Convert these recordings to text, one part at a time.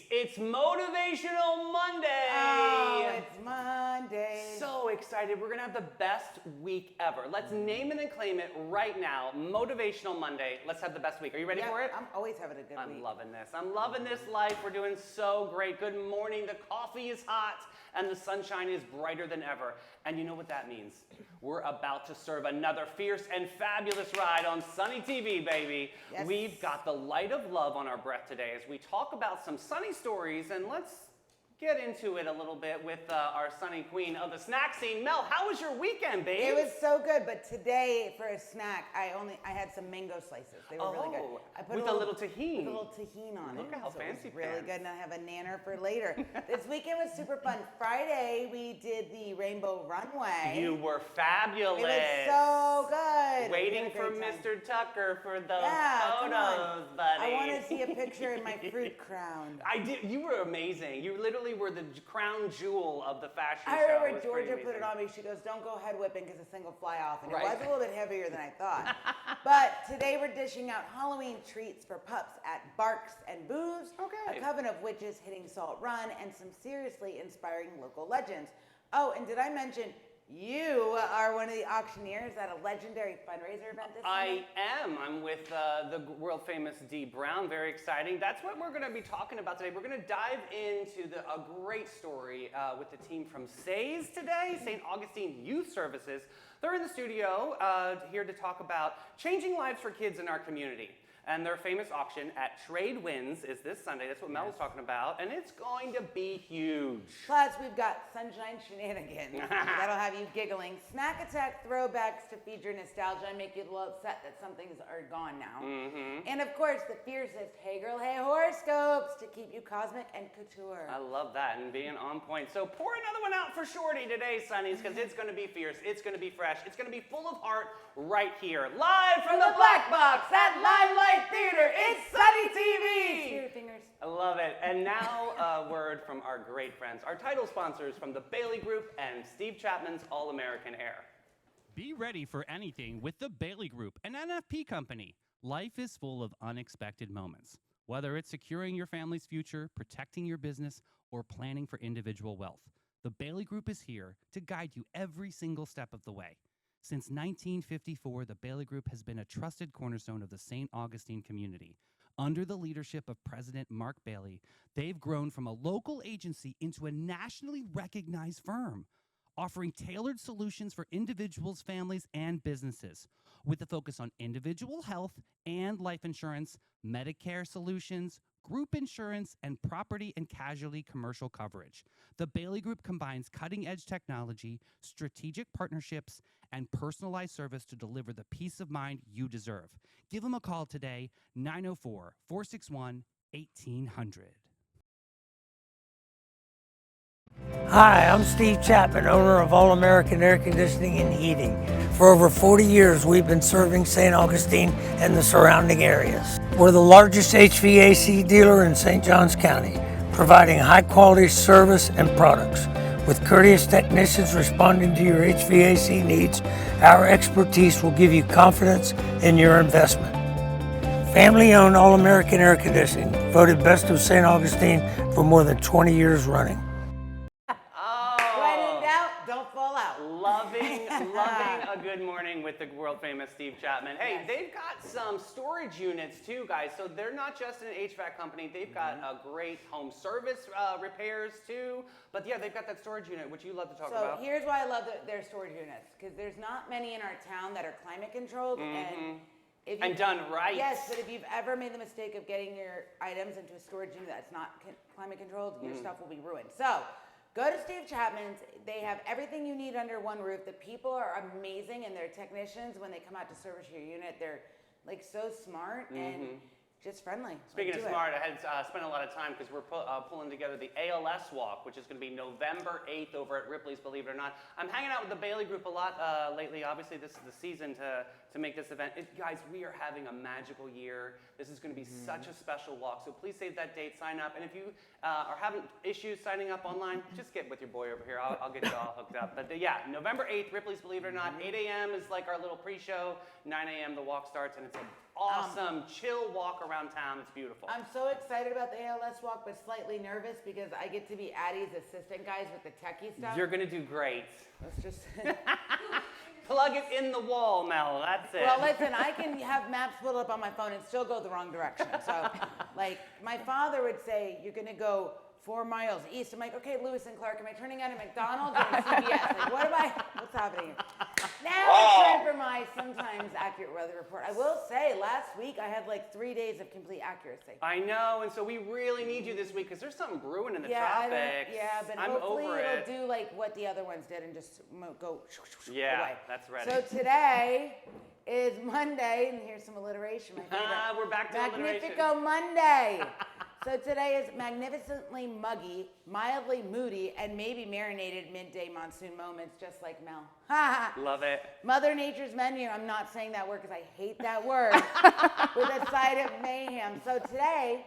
It's Motivational Monday! Oh, it's Monday. So excited. We're going to have the best week ever. Let's name it and claim it right now. Motivational Monday. Let's have the best week. Are you ready for it? I'm always having a good week. I'm loving this. I'm loving this life. We're doing so great. Good morning. The coffee is hot and the sunshine is brighter than ever. And you know what that means? We're about to serve another fierce and fabulous ride on Sunny TV, baby. Yes. We've got the light of love on our breath today as we talk about some sunny stories, and let's get into it a little bit with our sunny queen of the snack scene. Mel, how was your weekend, babe? It was so good, but today for a snack, I had some mango slices. They were really good. I put with a little tahini. With a little tahini on it. Look how so fancy it was really pants. good, and I have a nanner for later. This weekend was super fun. Friday, we did the Rainbow Runway. You were fabulous. It was so good. Waiting We had a for great time. Mr. Tucker for those Come on. photos, buddy. I want to see a picture in my fruit crown. I did. You were amazing. You literally were the crown jewel of the fashion I show. remember It was pretty Georgia put it amazing. on me. She goes, "Don't go head whipping because this thing will fly off." And Right. it was a little bit heavier than I thought. But today we're dishing out Halloween treats for pups at Barks and Booze. Okay. A coven of witches hitting Salt Run and some seriously inspiring local legends. Oh, and did I mention you are one of the auctioneers at a legendary fundraiser event this I summer? am. I'm with the world famous Dee Brown. Very exciting. That's what we're going to be talking about today. We're going to dive into a great story with the team from SAYS today, St. Augustine Youth Services. They're in the studio here to talk about changing lives for kids in our community. And their famous auction at Trade Winds is this Sunday. That's what Mel was talking about. And it's going to be huge. Plus, we've got Sunshine Shenanigans. That'll have you giggling. Snack Attack throwbacks to feed your nostalgia and make you a little upset that some things are gone now. Mm-hmm. And of course, the fiercest Hey Girl, Hey horoscopes to keep you cosmic and couture. I love that and being on point. So pour another one out for Shorty today, Sonnies, because it's going to be fierce. It's going to be fresh. It's going to be full of heart right here. Live from the Black Box at Limelight Theater. It's Sunny TV. Cheer fingers. I love it. And now a word from our great friends, our title sponsors from the Bailey Group and Steve Chapman's All-American Air. Be ready for anything with the Bailey Group, an NFP company. Life is full of unexpected moments. Whether it's securing your family's future, protecting your business, or planning for individual wealth, the Bailey Group is here to guide you every single step of the way. Since 1954, the Bailey Group has been a trusted cornerstone of the St. Augustine community. Under the leadership of President Mark Bailey, they've grown from a local agency into a nationally recognized firm, offering tailored solutions for individuals, families, and businesses, with a focus on individual health and life insurance, Medicare solutions, group insurance, and property and casualty commercial coverage. The Bailey Group combines cutting-edge technology, strategic partnerships, and personalized service to deliver the peace of mind you deserve. Give them a call today, 904-461-1800. Hi, I'm Steve Chapman, owner of All American Air Conditioning and Heating. For over 40 years, we've been serving St. Augustine and the surrounding areas. We're the largest HVAC dealer in St. Johns County, providing high-quality service and products. With courteous technicians responding to your HVAC needs, our expertise will give you confidence in your investment. Family-owned All American Air Conditioning, voted Best of St. Augustine for more than 20 years running. When in doubt, don't fall out. Loving a good morning with the world famous Steve Chapman. Hey, Yes. they've got some storage units too, guys. So they're not just an HVAC company. They've got a great home service repairs too. But yeah, they've got that storage unit, which you love to talk So about. here's why I love their storage units, because there's not many in our town that are climate controlled. And if you, And done right. Yes, but if you've ever made the mistake of getting your items into a storage unit that's not climate controlled, your stuff will be ruined. So go to Steve Chapman's. They have everything you need under one roof. The people are amazing, and their technicians, when they come out to service your unit, they're like so smart and just friendly. Speaking Like, of do it. smart, I had spent a lot of time because we're pulling together the ALS Walk, which is going to be November 8th over at Ripley's, believe it or not. I'm hanging out with the Bailey Group a lot lately. Obviously, this is the season to make this event. Guys, we are having a magical year. This is going to be such a special walk, so please save that date, sign up. And if you are having issues signing up online, just get with your boy over here. I'll get you all hooked up. But yeah, November 8th, Ripley's, believe it or not, 8 a.m. is like our little pre-show. 9 a.m. the walk starts, and it's a awesome, chill walk around town. It's beautiful. I'm so excited about the ALS walk, but slightly nervous because I get to be Addie's assistant guys with the techie stuff. You're gonna do great. Let's just. Plug it in the wall, Mel. That's it. Well, listen, I can have maps pulled up on my phone and still go the wrong direction. So, like, my father would say, you're going to go 4 miles east. I'm like, okay, Lewis and Clark, am I turning out at McDonald's or at CVS? Like, what's happening? Now it's time for my sometimes accurate weather report. I will say, last week I had like 3 days of complete accuracy. I know, and so we really need you this week because there's something brewing in the Yeah, tropics. but I'm hopefully over it'll it. do like what the other ones did and just go Yeah, away. that's ready. So today is Monday, and here's some alliteration. My favorite. We're back to alliteration. Magnifico Monday. So today is magnificently muggy, mildly moody, and maybe marinated midday monsoon moments, just like Mel. Love it. Mother Nature's menu. I'm not saying that word because I hate that word. With a side of mayhem. So today,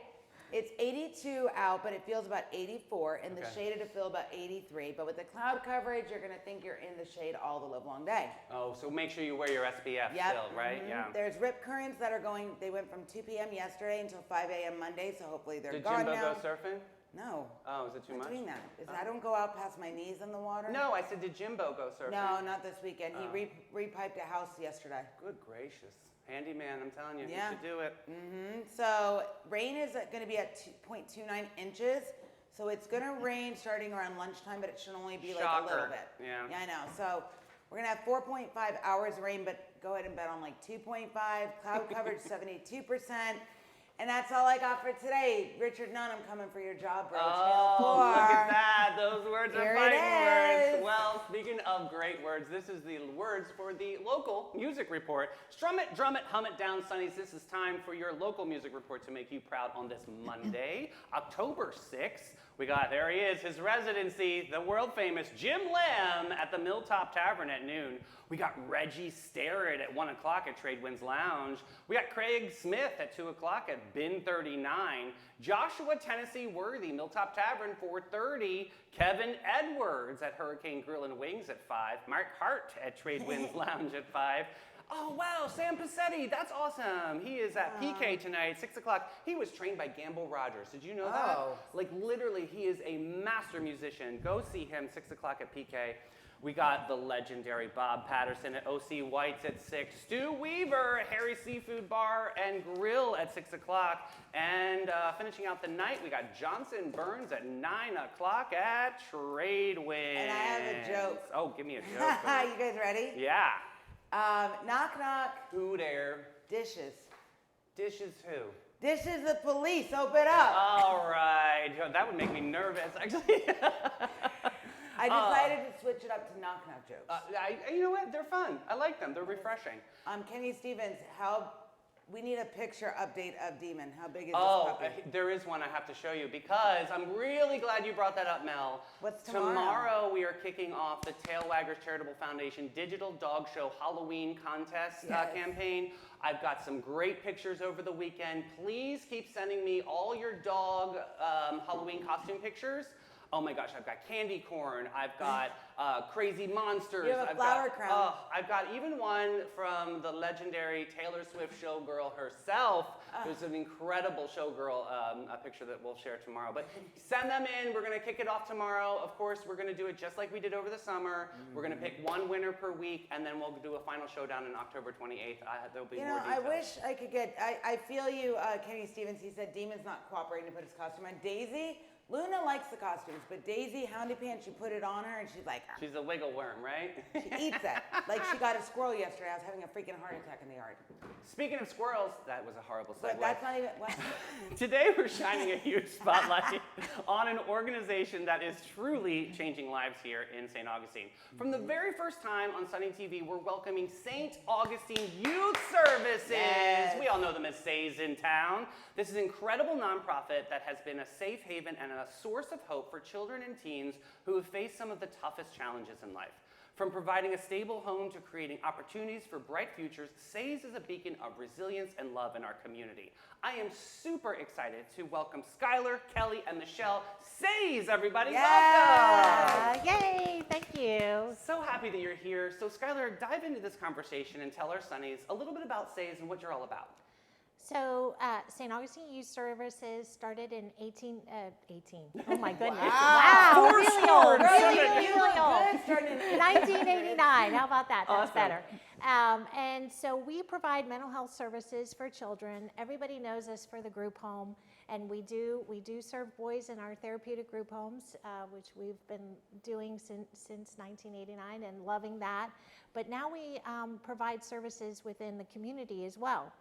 it's 82 out, but it feels about 84. In the shade, it'll feel about 83. But with the cloud coverage, you're going to think you're in the shade all the livelong day. Oh, so make sure you wear your SPF still, right? Mhm. Yeah. There's rip currents that are going, they went from 2 p.m. yesterday until 5 a.m. Monday, so hopefully they're Did gone Jimbo now. go surfing? No. Oh, is it too I'm much? doing that. I don't go out past my knees in the water. No, I said, did Jimbo go surfing? No, not this weekend. Oh. He repiped a house yesterday. Good gracious. Handyman, I'm telling you, Yeah. you should do it. So rain is going to be at 0.29 inches. So it's going to rain starting around lunchtime, but it should only be like a little Shocker. bit. Yeah. Yeah, I know. So we're going to have 4.5 hours of rain, but go ahead and bet on like 2.5. Cloud coverage 72%. And that's all I got for today. Richard Nunn, I'm coming for your job, bro. Oh, Channel 4. look at that. Those words Here are it fighting words. is. Well, speaking of great words, this is the words for the local music report. Strum it, drum it, hum it down, Sonnies. This is time for your local music report to make you proud on this Monday, October 6th. We got, there he is, his residency, the world famous Jim Lamb at the Milltop Tavern at noon. We got Reggie Starrett at 1 o'clock at Tradewinds Lounge. We got Craig Smith at 2 o'clock at Bin 39. Joshua Tennessee Worthy, Milltop Tavern, 4:30. Kevin Edwards at Hurricane Grill and Wings at 5. Mark Hart at Tradewinds Lounge at 5. Oh, wow, Sam Passetti, that's awesome. He is at PK tonight, 6 o'clock. He was trained by Gamble Rogers. Did you know that? Oh. Like, literally, he is a master musician. Go see him, 6 o'clock at PK. We got the legendary Bob Patterson at OC White's at 6. Stu Weaver at Harry's Seafood Bar and Grill at 6 o'clock. And finishing out the night, we got Johnson Burns at 9 o'clock at Tradewinds. And I have a joke. Oh, give me a joke. You guys ready? Yeah. Knock, knock. Who there? Dishes. Dishes who? Dishes the police. Open up. All right. That would make me nervous, actually. I decided to switch it up to knock knock jokes. You know what? They're fun. I like them. They're refreshing. Kenny Stevens, we need a picture update of Demon. How big is this Oh, puppy? there is one I have to show you because I'm really glad you brought that up, Mel. What's tomorrow? Tomorrow we are kicking off the Tailwaggers Charitable Foundation Digital Dog Show Halloween Contest Yes. campaign. I've got some great pictures over the weekend. Please keep sending me all your dog Halloween costume pictures. Oh my gosh, I've got candy corn, I've got crazy monsters. You have a I've flower got, crown. I've got even one from the legendary Taylor Swift showgirl herself. There's an incredible showgirl a picture that we'll share tomorrow. But send them in. We're going to kick it off tomorrow. Of course, we're going to do it just like we did over the summer. We're going to pick one winner per week, and then we'll do a final showdown on October 28th. There'll be more details. I wish I could get, I feel you, Kenny Stevens. He said Demon's not cooperating to put his costume on. Daisy, Luna likes the costumes, but Daisy, Houndy Pants, you put it on her and she's like, She's a wiggle worm, right? she eats it. Like she got a squirrel yesterday. I was having a freaking heart attack in the yard. Speaking of squirrels, that was a horrible segue. But that's not even, what? Today we're shining a huge spotlight on an organization that is truly changing lives here in St. Augustine. From the very first time on Sunny TV, we're welcoming St. Augustine Youth Services. Yes. We all know them as SAYS in town. This is an incredible nonprofit that has been a safe haven and a source of hope for children and teens who have faced some of the toughest challenges in life. From providing a stable home to creating opportunities for bright futures, SAYS is a beacon of resilience and love in our community. I am super excited to welcome Skylar, Kelly, and Michelle. SAYS, everybody, welcome! Yay, thank you. So happy that you're here. So Skylar, dive into this conversation and tell our Sunnies a little bit about SAYS and what you're all about. So St. Augustine Youth Services started in 18. Oh my goodness! Wow. Wow, Four really score old, and really, seven. really, really old. Good, starting in 1989. How about that? That's Awesome. better. And so we provide mental health services for children. Everybody knows us for the group home, and we do serve boys in our therapeutic group homes, which we've been doing since 1989 and loving that. But now we provide services within the community as well.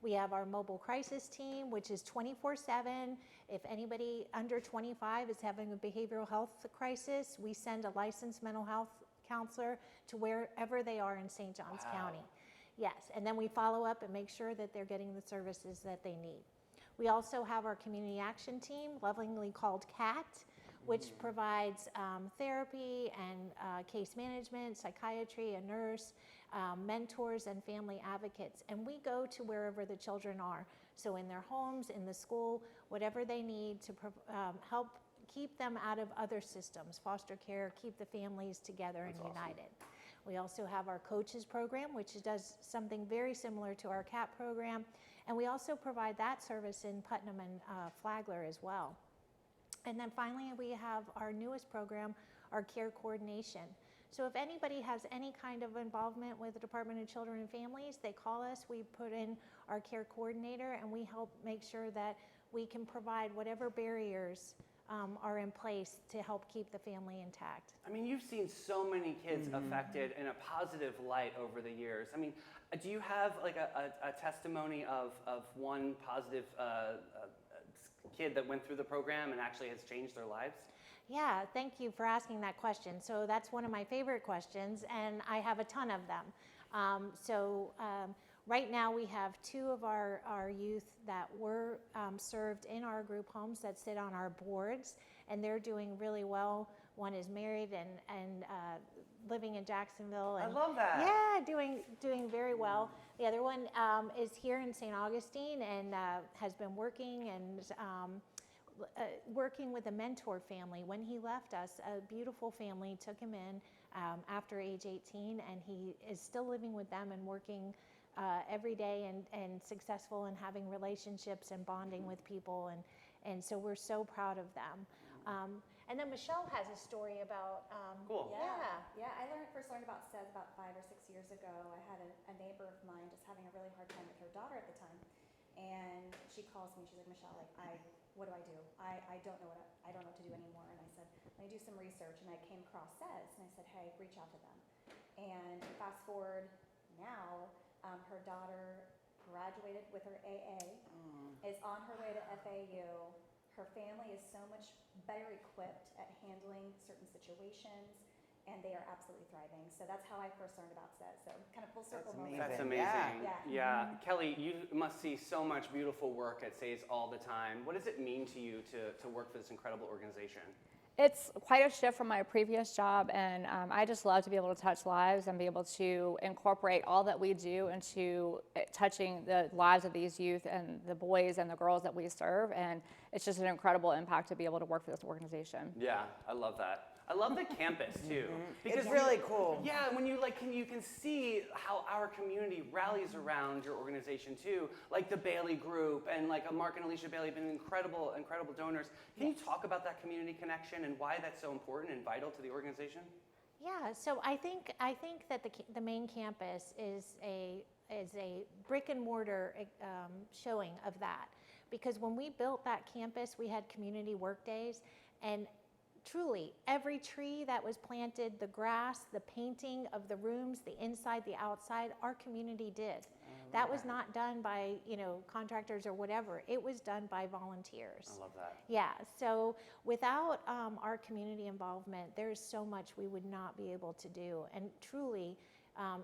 We have our mobile crisis team, which is 24/7. If anybody under 25 is having a behavioral health crisis, we send a licensed mental health counselor to wherever they are in St. Johns County. Yes, and then we follow up and make sure that they're getting the services that they need. We also have our community action team, lovingly called CAT, which provides therapy and case management, psychiatry, a nurse, mentors, and family advocates. And we go to wherever the children are. So in their homes, in the school, whatever they need to help keep them out of other systems, foster care, keep the families together and united. We also have our coaches program, which does something very similar to our CAT program. And we also provide that service in Putnam and Flagler as well. And then finally, we have our newest program, our care coordination. So if anybody has any kind of involvement with the Department of Children and Families, they call us, we put in our care coordinator, and we help make sure that we can provide whatever barriers are in place to help keep the family intact. I mean, you've seen so many kids affected in a positive light over the years. I mean, do you have like a testimony of one positive kid that went through the program and actually has changed their lives? Yeah, thank you for asking that question. So that's one of my favorite questions, and I have a ton of them. Right now we have 2 of our youth that were served in our group homes that sit on our boards, and they're doing really well. One is married and living in Jacksonville. And I love that. Yeah, doing very well. The other one is here in St. Augustine and has been working and working with a mentor family. When he left us, a beautiful family took him in after age 18, and he is still living with them and working every day and successful in having relationships and bonding with people, and so we're so proud of them. And then Michelle has a story about Cool. Yeah, I first learned about SES about 5 or 6 years ago. I had a neighbor of mine just having a really hard time with her daughter at the time, and she calls me. She's like, Michelle, what do? I don't know I don't know what to do anymore. And I said, let me do some research, and I came across SES, and I said, hey, reach out to them. And fast forward now, her daughter graduated with her AA, is on her way to FAU. Her family is so much better equipped at handling certain situations, and they are absolutely thriving. So that's how I first learned about SES. So kind of full circle moment. That's Amazing. amazing. Yeah. Kelly, you must see so much beautiful work at SAYS all the time. What does it mean to you to work for this incredible organization? It's quite a shift from my previous job, and I just love to be able to touch lives and be able to incorporate all that we do into touching the lives of these youth and the boys and the girls that we serve, and it's just an incredible impact to be able to work for this organization. Yeah, I love that. I love the campus too. It's really cool. Yeah, when you you can see how our community rallies around your organization too. Like the Bailey Group and Mark and Alicia Bailey have been incredible donors. Can you talk about that community connection and why that's so important and vital to the organization? Yeah, so I think that the main campus is a brick and mortar showing of that, because when we built that campus, we had community work days, and truly every tree that was planted, the grass, the painting of the rooms, the inside, the outside, our community did. That was not done by contractors or whatever. It was done by volunteers. I love that. Yeah, so without our community involvement, there's so much we would not be able to do. And truly,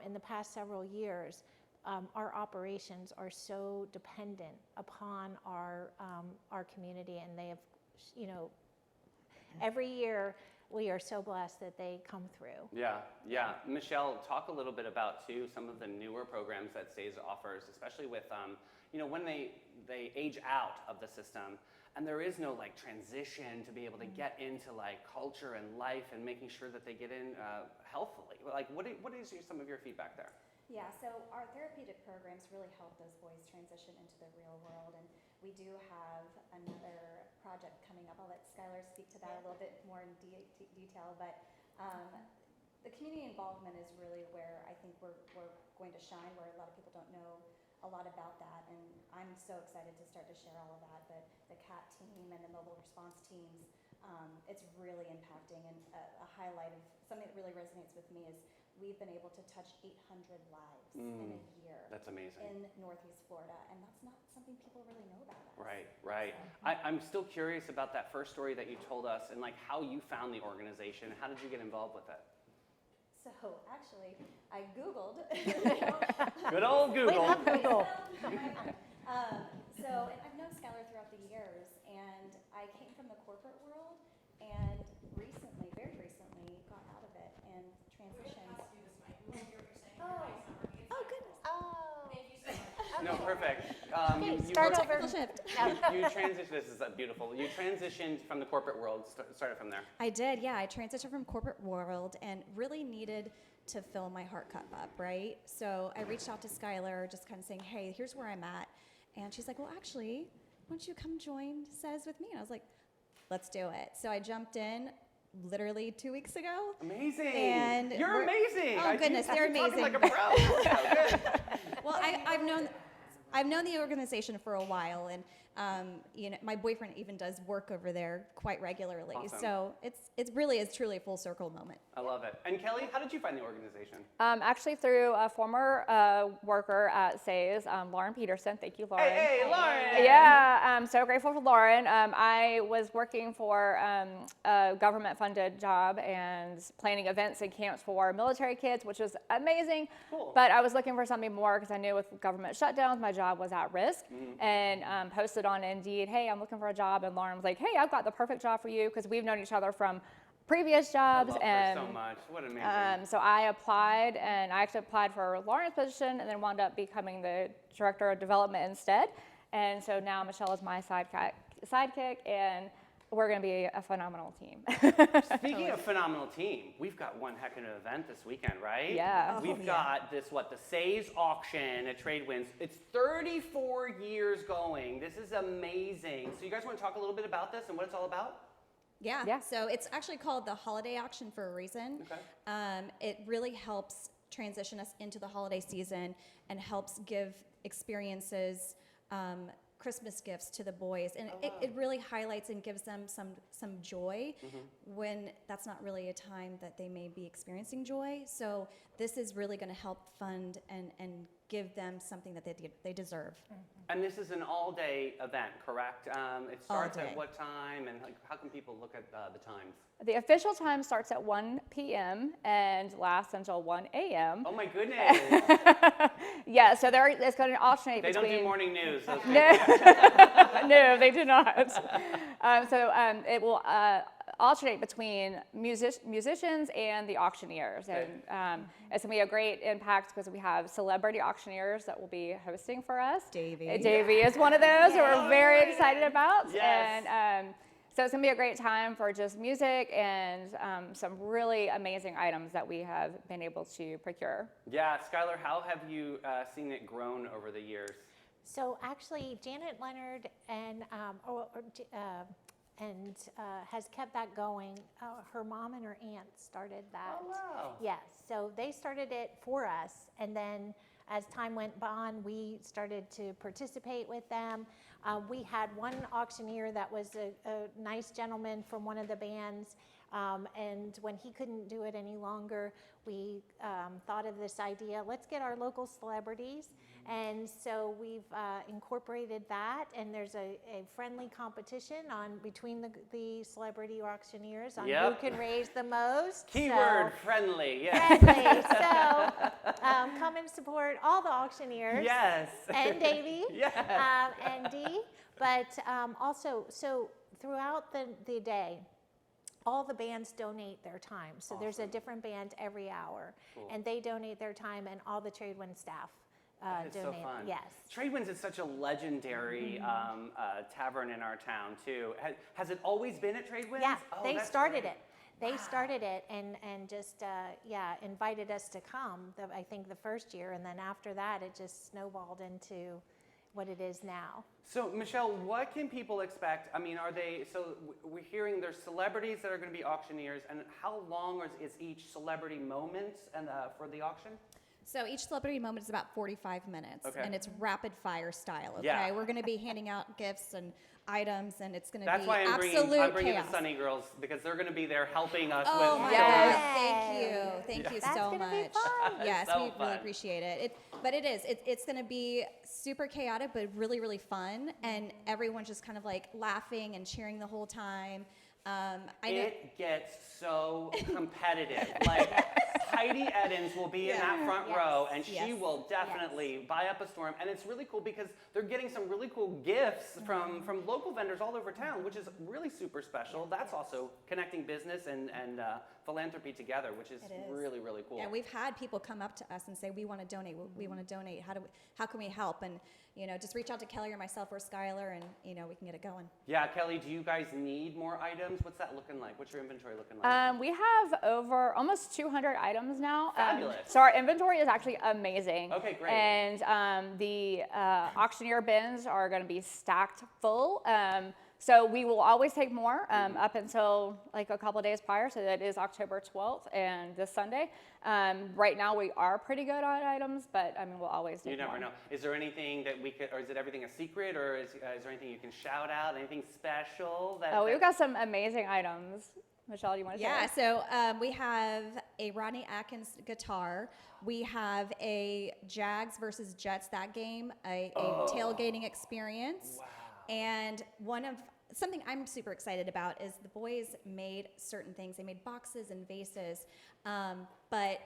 in the past several years, our operations are so dependent upon our community, and they have, every year we are so blessed that they come through. Yeah. Michelle, talk a little bit about too some of the newer programs that SAYS offers, especially with when they age out of the system and there is no transition to be able to get into culture and life and making sure that they get in healthfully. What is some of your feedback there? Yeah, so our therapeutic programs really help those boys transition into the real world, and we do have another project coming up. I'll let Skylar speak to that a little bit more in detail, but the community involvement is really where I think we're going to shine, where a lot of people don't know a lot about that, and I'm so excited to start to share all of that. But the CAT team and the mobile response teams, it's really impacting, and a highlight of something that really resonates with me is we've been able to touch 800 lives in a year. That's amazing. In Northeast Florida, and that's not something people really know about us. Right. I'm still curious about that first story that you told us, and like how you found the organization. How did you get involved with it? So actually, I Googled. Good old Google. Google. So I've known Skylar throughout the years, and I came from the corporate world, and recently, very recently, got out of it and transitioned. Oh goodness. No, perfect. Okay, you start worked- over. You transitioned. This is beautiful. You transitioned from the corporate world. Started from there. I did, yeah. I transitioned from corporate world and really needed to fill my heart cup up, right? So I reached out to Skylar, just kind of saying, hey, here's where I'm at. And she's like, well, actually, why don't you come join SES with me? And I was like, let's do it. So I jumped in literally 2 weeks ago. Amazing. And You're we're- amazing. Oh, goodness, they're you're talking amazing. like a pro. Yeah, good. Well, I've known the organization for a while, and my boyfriend even does work over there quite regularly. Awesome. So it's really is truly a full circle moment. I love it. And Kelly, how did you find the organization? Actually, through a former worker at SAYS, Lauren Peterson. Thank you, Lauren. Hey, Lauren. Yeah, I'm so grateful for Lauren. I was working for a government-funded job and planning events and camps for military kids, which was amazing. Cool. But I was looking for something more because I knew with government shutdowns, my job was at risk. And posted on Indeed, hey, I'm looking for a job. And Lauren was like, hey, I've got the perfect job for you because we've known each other from previous jobs. I love and her so much. What amazing. so I applied, and I actually applied for Lauren's position and then wound up becoming the director of development instead. And so now Michelle is my sidekick, and we're going to be a phenomenal team. Speaking of phenomenal team, we've got one heck of an event this weekend, right? Yeah. We've got the SAYS auction at TradeWinds. It's 34 years going. This is amazing. So you guys want to talk a little bit about this and what it's all about? Yeah. So it's actually called the holiday auction for a reason. Okay. It really helps transition us into the holiday season and helps give experiences, Christmas gifts to the boys, and it really highlights and gives them some joy when that's not really a time that they may be experiencing joy. So this is really going to help fund and give them something that they deserve. And this is an all-day event, correct? It starts day. at what time, and how can people look at the times? The official time starts at 1 p.m. and lasts until 1 a.m. Oh my goodness! Yeah, so it's going to alternate They between... don't do morning news. Those No, they do not. It will alternate between musicians and the auctioneers. And it's going to be a great impact because we have celebrity auctioneers that will be hosting for us. Davey. Davey is one of those who we're very excited about. Yes. And so it's going to be a great time for just music and some really amazing items that we have been able to procure. Yeah, Skylar, how have you seen it grown over the years? So actually, Janet Leonard has kept that going. Her mom and her aunt started that. Oh, wow. Yes, so they started it for us, and then as time went on, we started to participate with them. We had one auctioneer that was a nice gentleman from one of the bands, and when he couldn't do it any longer, we thought of this idea, let's get our local celebrities. And so we've incorporated that, and there's a friendly competition between the celebrity auctioneers on Yep. who can raise the most. Keyword friendly, yes. Friendly. So come and support all the auctioneers. Yes. And Davey. Yes. And Dee. But also, so throughout the day, all the bands donate their time. So there's a different band every hour. Cool. And they donate their time, and all the TradeWinds staff It's donate. so fun. Yes. TradeWinds is such a legendary tavern in our town too. Has it always been at TradeWinds? Yeah, Oh, they that's started great. it. They started it and just invited us to come. I think the first year, and then after that, it just snowballed into what it is now. So, Michelle, what can people expect? I mean, we're hearing there's celebrities that are going to be auctioneers, and how long is each celebrity moment for the auction? So each celebrity moment is about 45 minutes, Okay. and it's rapid fire style. Okay, Yeah. we're going to be handing out gifts and items, and it's going to That's be why absolute I'm bringing chaos. the Sunny Girls, because they're going to be there helping us Oh with my Yes. God! Thank you That's so gonna be much. fun. Yes, So we fun. really appreciate it. But it is. It's going to be super chaotic, but really, really fun, and everyone's just kind of like laughing and cheering the whole time. I know. It gets so competitive. Like Heidi Edens will be in that front Yes. row, and she Yes. will definitely buy up a storm. And it's really cool because they're getting some really cool gifts from local vendors all over town, which is really super special. That's also connecting business and philanthropy together, which is It is. really, really cool. Yeah, we've had people come up to us and say, "We want to donate. We want to donate. How can we help?" And just reach out to Kelly or myself or Skylar, and we can get it going. Yeah, Kelly, do you guys need more items? What's that looking like? What's your inventory looking like? We have over almost 200 items now. Fabulous. So our inventory is actually amazing. Okay, great. And the auctioneer bins are going to be stacked full. So we will always take more up until like a couple of days prior. So that is October 12th and this Sunday. Right now we are pretty good on items, but I mean we'll always take You never more. know. Is there anything that we could, or is it everything a secret, or is there anything you can shout out? Anything special? Oh, we've got some amazing items. Michelle, do you want to Yeah, share? so we have a Rodney Atkins guitar. We have a Jags versus Jets, that game, a tailgating experience. Wow. And something I'm super excited about is the boys made certain things. They made boxes and vases, but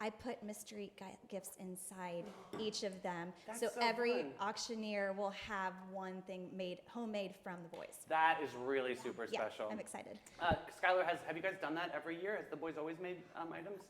I put mystery gifts inside each of them. That's so so every fun. auctioneer will have one thing made homemade from the boys. That is really super Yeah, special. I'm excited. Skylar, have you guys done that every year? Has the boys always made items?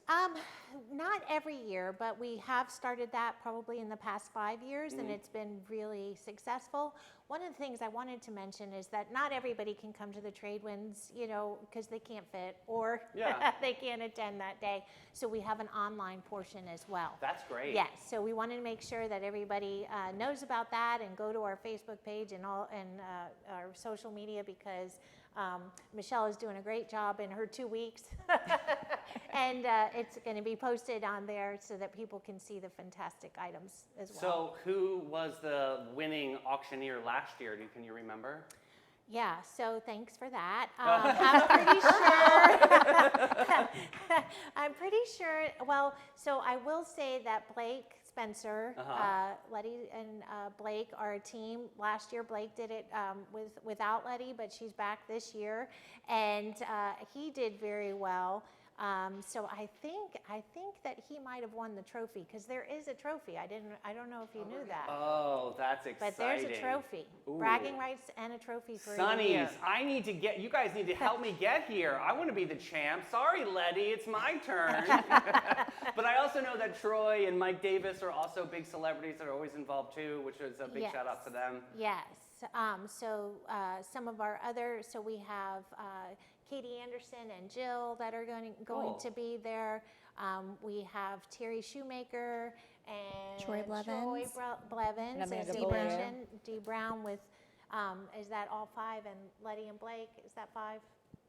Not every year, but we have started that probably in the past 5 years, and it's been really successful. One of the things I wanted to mention is that not everybody can come to the trade winds, because they can't fit or Yeah. they can't attend that day. So we have an online portion as well. That's great. Yes, so we wanted to make sure that everybody knows about that and go to our Facebook page and our social media, because Michelle is doing a great job in her 2 weeks. And it's going to be posted on there so that people can see the fantastic items as well. So who was the winning auctioneer last year? Can you remember? Yeah, so thanks for that. I'm pretty sure, well, so I will say that Blake Spencer, Letty and Blake are a team. Last year, Blake did it without Letty, but she's back this year, and he did very well. So I think that he might have won the trophy, because there is a trophy. I don't know if you knew that. Oh, that's exciting. But there's a trophy, Ooh. bragging rights and a trophy for the Sonnies, year. you guys need to help me get here. I want to be the champ. Sorry, Letty, it's my turn. But I also know that Troy and Mike Davis are also big celebrities that are always involved too, which is a big Yes. shout out to them. Yes. Some of our other, so we have Katie Anderson and Jill that are going Cool. to be there. We have Terry Shoemaker and Troy Blevins. Blevins, And Amanda as he Blair. mentioned, Dee Brown with, is that all 5? And Letty and Blake, is that 5?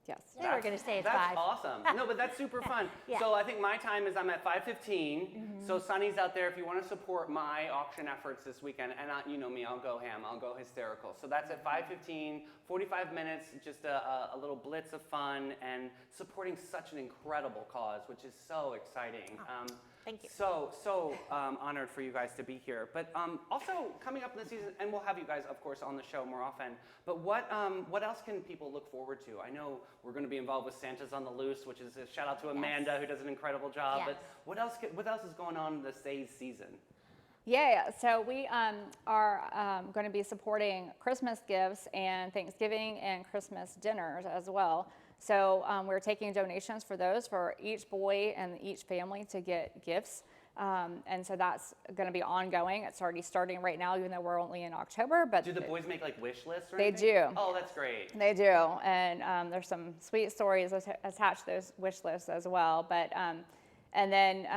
Yes. They were going to say it's That's 5. awesome. No, but that's super fun. Yeah. So I think my time is I'm at 5:15. So Sonny's out there if you want to support my auction efforts this weekend. And you know me, I'll go ham. I'll go hysterical. So that's at 5:15, 45 minutes, just a little blitz of fun and supporting such an incredible cause, which is so exciting. Thank you. So honored for you guys to be here. But also coming up in the season, and we'll have you guys, of course, on the show more often. But what else can people look forward to? I know we're going to be involved with Santa's on the Loose, which is a shout out to Amanda, who does an incredible job. Yes. But what else is going on in the Says season? Yeah, so we are going to be supporting Christmas gifts and Thanksgiving and Christmas dinners as well. So we're taking donations for those, for each boy and each family to get gifts. And so that's going to be ongoing. It's already starting right now, even though we're only in October. But Do the boys make like wish lists or They anything? do. Oh, that's great. They do, and there's some sweet stories attached to those wish lists as well. But and then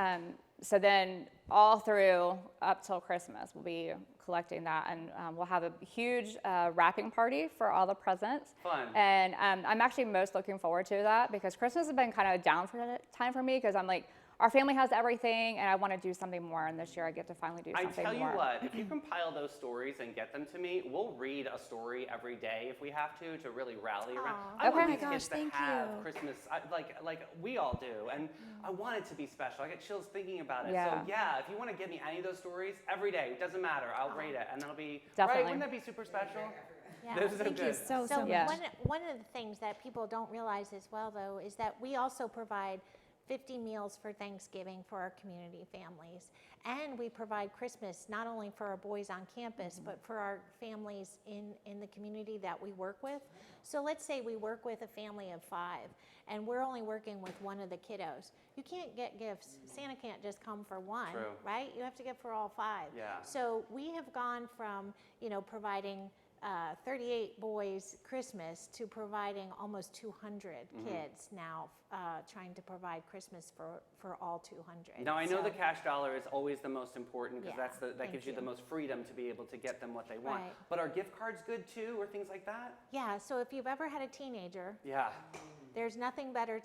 so then all through up till Christmas, we'll be collecting that, and we'll have a huge wrapping party for all the presents. Fun. And I'm actually most looking forward to that because Christmas has been kind of down for time for me because I'm like, our family has everything, and I want to do something more. And this year, I get to finally do I something tell you more. what, if you compile those stories and get them to me, we'll read a story every day if we have to really rally around. Aw. I Okay. want Oh these my kids gosh, to thank have you. Christmas, like we all do, and I want it to be special. I get chills thinking about it. Yeah. So yeah, if you want to give me any of those stories every day, it doesn't matter. I'll rate it, and that'll be right. Definitely. Wouldn't that be super special? Yeah. Those are so Thank you good. so So much. Yeah. one of the things that people don't realize as well, though, is that we also provide 50 meals for Thanksgiving for our community families. And we provide Christmas not only for our boys on campus, but for our families in the community that we work with. So let's say we work with a family of 5, and we're only working with one of the kiddos. You can't get gifts. Santa can't just come for one, True. right? You have to get for all 5. Yeah. So we have gone from, providing 38 boys Christmas to providing almost 200 kids now, trying to provide Christmas for all 200. Now I know So- the cash dollar is always the most important because Yeah, that thank gives you the you. most freedom to be able to get them what they want. Right. But are gift cards good too, or things like that? Yeah, so if you've ever had a teenager, Yeah, there's nothing better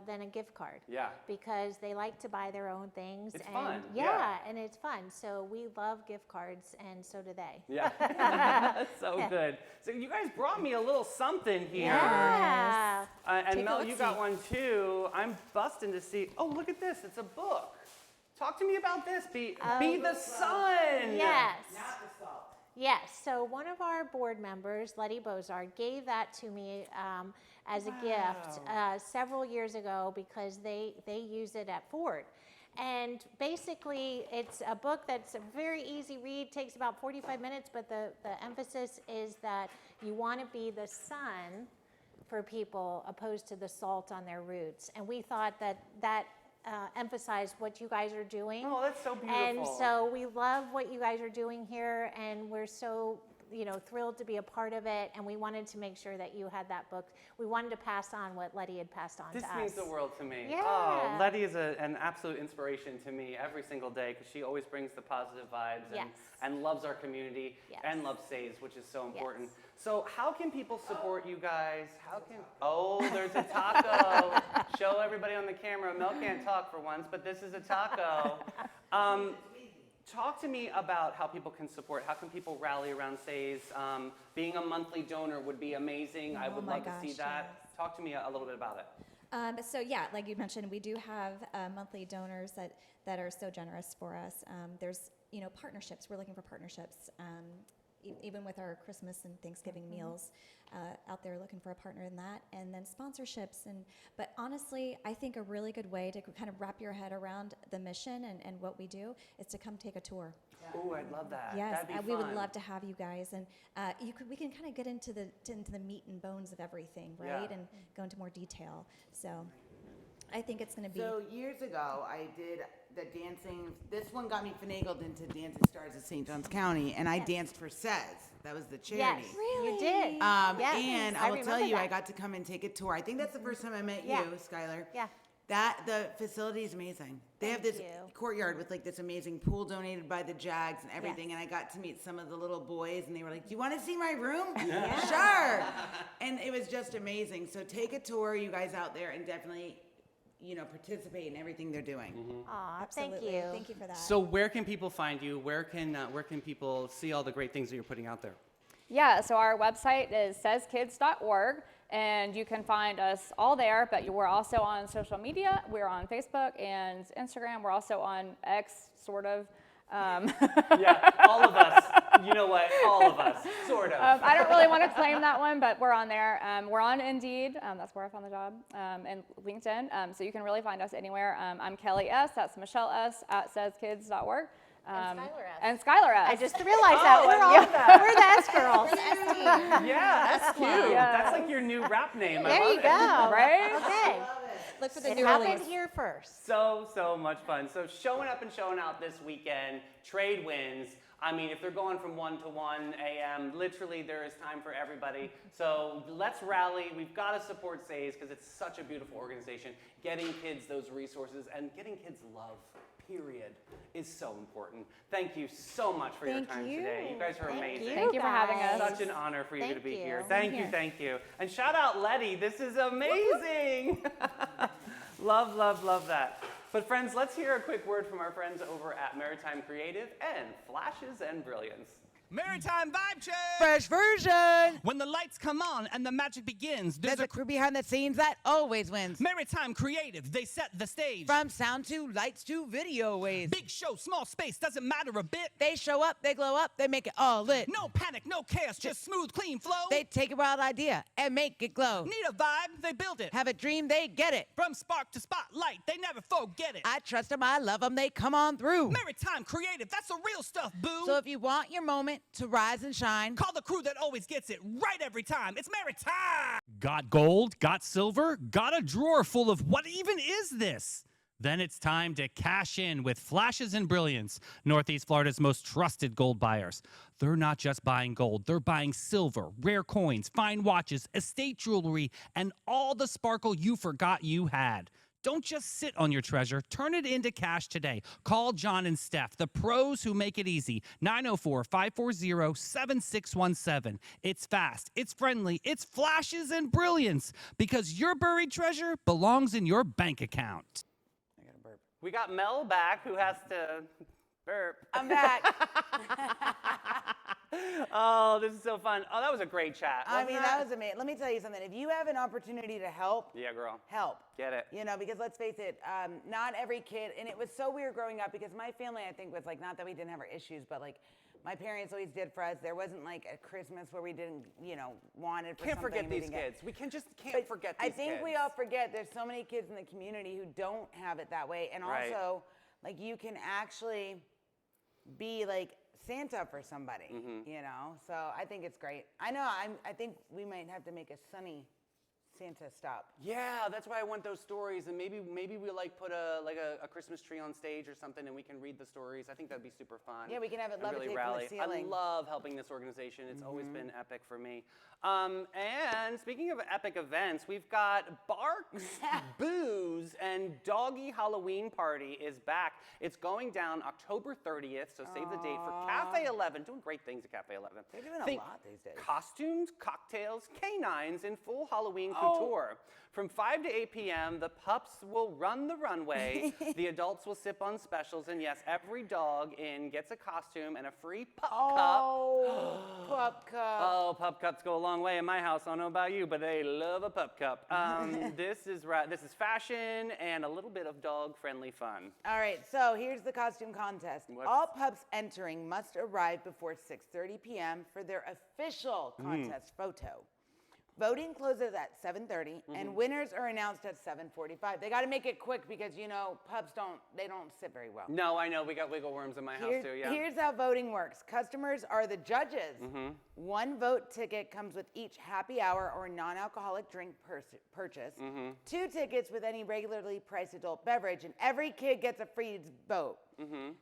than a gift card. yeah. Because they like to buy their own things. It's and fun, Yeah, yeah. and it's fun. So we love gift cards, and so do they. Yeah, so good. So you guys brought me a little something here. Yeah. And Take a Mel, you look-see. got one too. I'm busting to see. Oh, look at this. It's a book. Talk to me about this. Be the sun. Yes. Not the salt. Yes, so one of our board members, Letty Bozard, gave that to me as a gift several years ago because they use it at Ford. And basically, it's a book that's a very easy read, takes about 45 minutes, but the emphasis is that you want to be the sun for people opposed to the salt on their roots. And we thought that emphasized what you guys are doing. Oh, that's so beautiful. And so we love what you guys are doing here, and we're so thrilled to be a part of it. And we wanted to make sure that you had that book. We wanted to pass on what Letty had passed on This to us. means the world to me. Yeah. Oh, Letty is an absolute inspiration to me every single day because she always brings the positive vibes Yes. and loves our community Yes. and loves SAYS, which is so important. Yes. So how can people support you guys? There's a taco. Show everybody on the camera. Mel can't talk for once, but this is a taco. Talk to me about how people can support. How can people rally around SAYS? Being a monthly donor would be amazing. I Oh would my love to see gosh, that. yes. Talk to me a little bit about it. So yeah, like you mentioned, we do have monthly donors that are so generous for us. There's partnerships. We're looking for partnerships. Even with our Christmas and Thanksgiving meals, out there looking for a partner in that, and then sponsorships. But honestly, I think a really good way to kind of wrap your head around the mission and what we do is to come take a tour. Ooh, I'd love that. Yes, That'd be we would fun. love to have you guys, and we can kind of get into the meat and bones of everything, right? Yeah. And go into more detail. So I think it's going to be. So years ago, I did the dancing. This one got me finagled into Dancing Stars of St. Johns County, and I danced for SAYS. That was the charity. Yes, Really? you did. Yes, And I will tell remember you, I that. got to come and take a tour. I think that's the first time I met Yeah. you, Skylar. Yeah. The facility is amazing. They have Thank this you. courtyard with like this amazing pool donated by the Jags and everything. And I got to meet some of the little boys, and they were like, "Do you want to see my room?" Sure. And it was just amazing. So take a tour, you guys out there, and definitely, participate in everything they're doing. Aw, thank Absolutely. you. Thank you for that. So where can people find you? Where can people see all the great things that you're putting out there? Yeah, so our website is sayskids.org, and you can find us all there, but we're also on social media. We're on Facebook and Instagram. We're also on X, sort of. Yeah, all of us. You know what? All of us, sort of. I don't really want to claim that one, but we're on there. We're on Indeed. That's where I found the job, and LinkedIn. So you can really find us anywhere. I'm Kelly S. That's Michelle S. at sayskids.org. And Skylar S. And Skylar S. I just realized that. We're all we're the S girls. Yeah, that's cute. Yeah. That's like your new rap name. I There love you it. go. Right? Okay. Look for the It new happened release. here first. So much fun. So showing up and showing out this weekend, trade wins. I mean, if they're going from 1 to 1 a.m., literally there is time for everybody. So let's rally. We've got to support Says because it's such a beautiful organization. Getting kids those resources and getting kids love, period, is so important. Thank you so much for your Thank time you. today. You guys are Thank amazing. you, Thank you for having us. guys. Such an honor for you to Thank be you. here. Same Thank you. And shout out Letty. This is amazing. Love that. But friends, let's hear a quick word from our friends over at Maritime Creative and Flashes and Brilliance. Maritime Vibe Check! Fresh version. When the lights come on and the magic begins, There's a crew behind the scenes that always wins. Maritime Creative, they set the stage. From sound to lights to video waves. Big show, small space, doesn't matter a bit. They show up, they glow up, they make it all lit. No panic, no chaos, just smooth, clean flow. They take a wild idea and make it glow. Need a vibe, they build it. Have a dream, they get it. From spark to spotlight, they never forget it. I trust them, I love them, they come on through. Maritime Creative, that's the real stuff, boo. So if you want your moment to rise and shine, Call the crew that always gets it right every time. It's Maritime. Got gold? Got silver? Got a drawer full of what even is this? Then it's time to cash in with Flashes and Brilliance, Northeast Florida's most trusted gold buyers. They're not just buying gold, they're buying silver, rare coins, fine watches, estate jewelry, and all the sparkle you forgot you had. Don't just sit on your treasure. Turn it into cash today. Call John and Steph, the pros who make it easy. 904-540-7617. It's fast, it's friendly, it's Flashes and Brilliance, because your buried treasure belongs in your bank account. We got Mel back who has to burp. I'm back. Oh, this is so fun. Oh, that was a great chat. I mean, that was amazing. Let me tell you something. If you have an opportunity to help, Yeah, girl. help. Get it. You know, because let's face it, not every kid, and it was so weird growing up because my family, I think, was like, not that we didn't have our issues, but like, my parents always did for us. There wasn't like a Christmas where we didn't, wanted for Can't something. forget and we these didn't get. kids. We can't But forget these I think kids. we all forget there's so many kids in the community who don't have it that way. And Right. also, like, you can actually be like Santa for somebody, So I think it's great. I know, I think we might have to make a sunny Santa stop. Yeah, that's why I want those stories, and maybe we like put a Christmas tree on stage or something, and we can read the stories. I think that'd be super fun. Yeah, we can have it and really levitate from the rally. ceiling. I love helping this organization. It's always been epic for me. And speaking of epic events, we've got Barks, Booze, and Doggy Halloween Party is back. It's going down October 30th, so save the date for Cafe 11. Doing great things at Cafe 11. They're doing a Think lot these days. Costumes, cocktails, canines in full Halloween couture. From 5 to 8 p.m., the pups will run the runway. The adults will sip on specials, and yes, every dog in gets a costume and a free pup cup. Oh, pup cup. Oh, pup cups go a long way in my house. I don't know about you, but they love a pup cup. This is fashion and a little bit of dog-friendly fun. All right, so here's the costume contest. What's- All pups entering must arrive before 6:30 p.m. for their official contest photo. Voting closes at 7:30, and winners are announced at 7:45. They got to make it quick because pups don't sit very well. No, I know. We got wiggle worms in my house too. Yeah. Here's how voting works. Customers are the judges. One vote ticket comes with each happy hour or non-alcoholic drink purchase. 2 tickets with any regularly priced adult beverage, and every kid gets a free vote.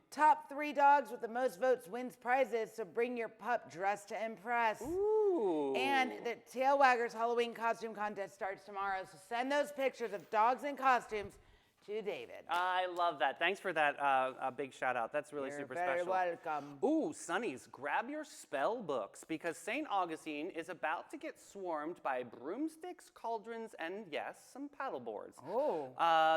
Top 3 dogs with the most votes wins prizes, so bring your pup dressed to impress. Ooh. And the Tail Waggers Halloween costume contest starts tomorrow, so send those pictures of dogs in costumes to David. I love that. Thanks for that big shout out. That's really You're super very special. welcome. Ooh, Sonnies, grab your spell books because St. Augustine is about to get swarmed by broomsticks, cauldrons, and yes, some paddle boards. Oh.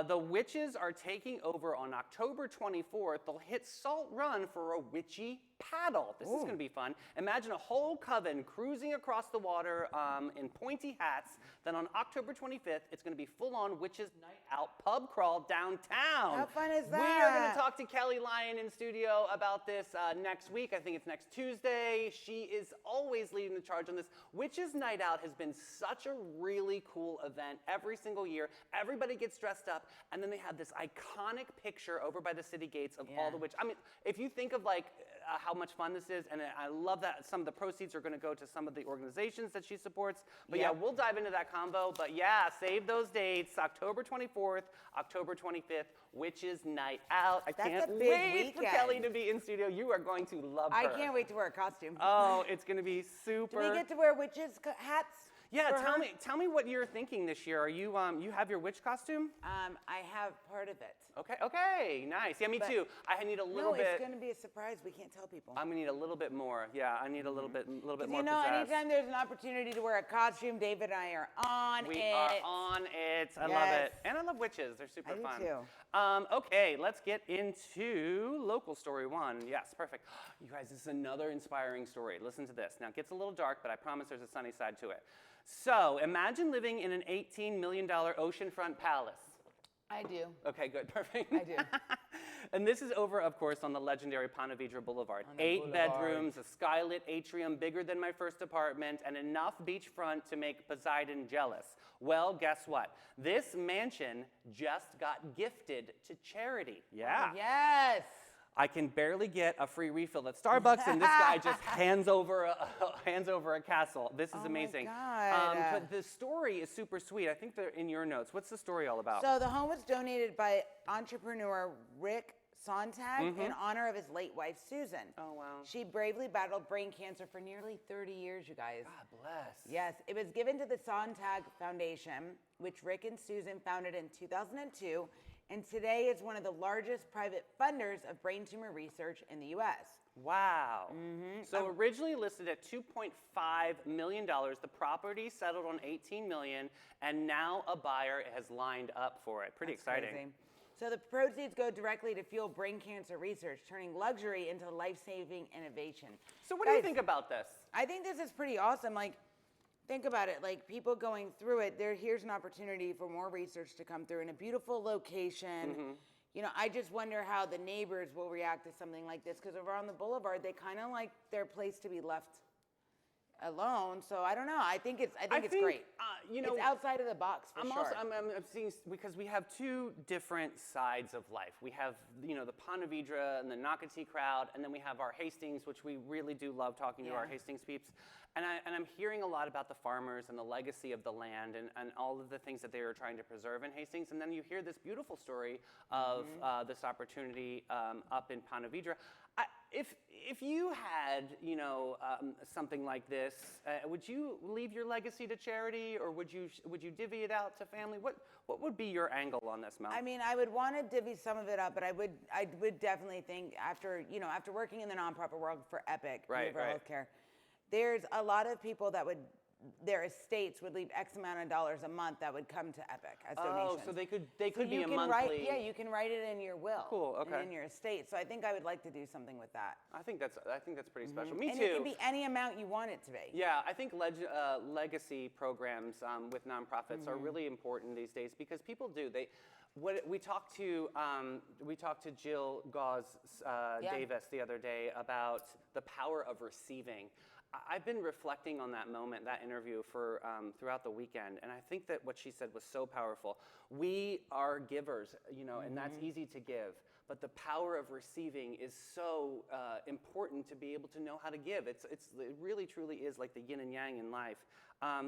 The witches are taking over on October 24th. They'll hit Salt Run for a witchy paddle. This is going to be fun. Imagine a whole coven cruising across the water in pointy hats. Then on October 25th, it's going to be full-on Witches Night Out pub crawl downtown. How fun is We are going that? to talk to Kelly Lyon in studio about this next week. I think it's next Tuesday. She is always leading the charge on this. Witches Night Out has been such a really cool event every single year. Everybody gets dressed up, and then they have this iconic picture over by the city gates of all the witches. I mean, if you think of like how much fun this is, and I love that some of the proceeds are going to go to some of the organizations that she supports. But yeah, we'll dive into that combo. But yeah, save those dates: October 24th, October 25th, Witches Night Out. I That's can't a big wait for weekend. Kelly to be in studio. You are going to love her. I can't wait to wear a costume. Oh, it's going to be super. Do we get to wear witches' hats? Yeah, for her? tell me what you're thinking this year. Are you you have your witch costume? I have part of it. Okay, nice. Yeah, me But- too. I need a little No, bit. it's going to be a surprise. We can't tell people. I'm gonna need a little bit more. Yeah, I need a little bit more. You know, pizzazz. anytime there's an opportunity to wear a costume, David and I are on We it. are on it. I love Yes. it, and I love witches. They're super I do fun. too. Okay, let's get into local story one. Yes, perfect. You guys, this is another inspiring story. Listen to this. Now, it gets a little dark, but I promise there's a sunny side to it. So, imagine living in an $18 million oceanfront palace. I do. Okay, good, perfect. I do. And this is over, of course, on the legendary Ponte Vedra Boulevard. On the 8 boulevard. bedrooms, a skylit atrium bigger than my first apartment, and enough beachfront to make Poseidon jealous. Well, guess what? This mansion just got gifted to charity. Yeah. Yes. I can barely get a free refill at Starbucks, and this guy just hands over a castle. This is Oh my amazing. God. But the story is super sweet. I think they're in your notes. What's the story all about? So the home was donated by entrepreneur Rick Sontag in honor of his late wife, Susan. Oh, wow. She bravely battled brain cancer for nearly 30 years, you guys. God bless. Yes, it was given to the Sontag Foundation, which Rick and Susan founded in 2002, and today is one of the largest private funders of brain tumor research in the U.S. Wow. So originally listed at $2.5 million, the property settled on $18 million, and now a buyer has lined up for it. Pretty exciting. Crazy. So the proceeds go directly to fuel brain cancer research, turning luxury into life-saving innovation. So what do you Guys, think about this? I think this is pretty awesome. Like, think about it. Like, people going through it, here's an opportunity for more research to come through in a beautiful location. You know, I just wonder how the neighbors will react to something like this, because over on the boulevard, they kind of like their place to be left alone. So I don't know. I think it's great. You know, it's outside of the box for I'm sure. also I'm seeing, because we have two different sides of life. We have, you know, the Ponte Vedra and the Nocatee crowd, and then we have our Hastings, which we really do love talking to our Hastings peeps. And I'm hearing a lot about the farmers and the legacy of the land and all of the things that they are trying to preserve in Hastings. And then you hear this beautiful story of this opportunity up in Ponte Vedra. If you had, you know, something like this, would you leave your legacy to charity, or would you divvy it out to family? What would be your angle on this, Mel? I mean, I would want to divvy some of it up, but I would definitely think after working in the nonprofit world for Epic, Right. Healthcare, there's a lot of people that their estates would leave X amount of dollars a month that would come to Epic as donations. So they could So be you a can monthly. you can write it in your will. Cool, and okay. in your estate. So I think I would like to do something with that. I think that's pretty special. Me And too. it can be any amount you want it to be. Yeah, I think legacy programs with nonprofits are really important these days, because people do. We talked to Jill Gauze Davis the other day about the power of receiving. I've been reflecting on that moment, that interview, for throughout the weekend, and I think that what she said was so powerful. We are givers, you know, and that's easy to give. But the power of receiving is so important to be able to know how to give. It really truly is like the yin and yang in life.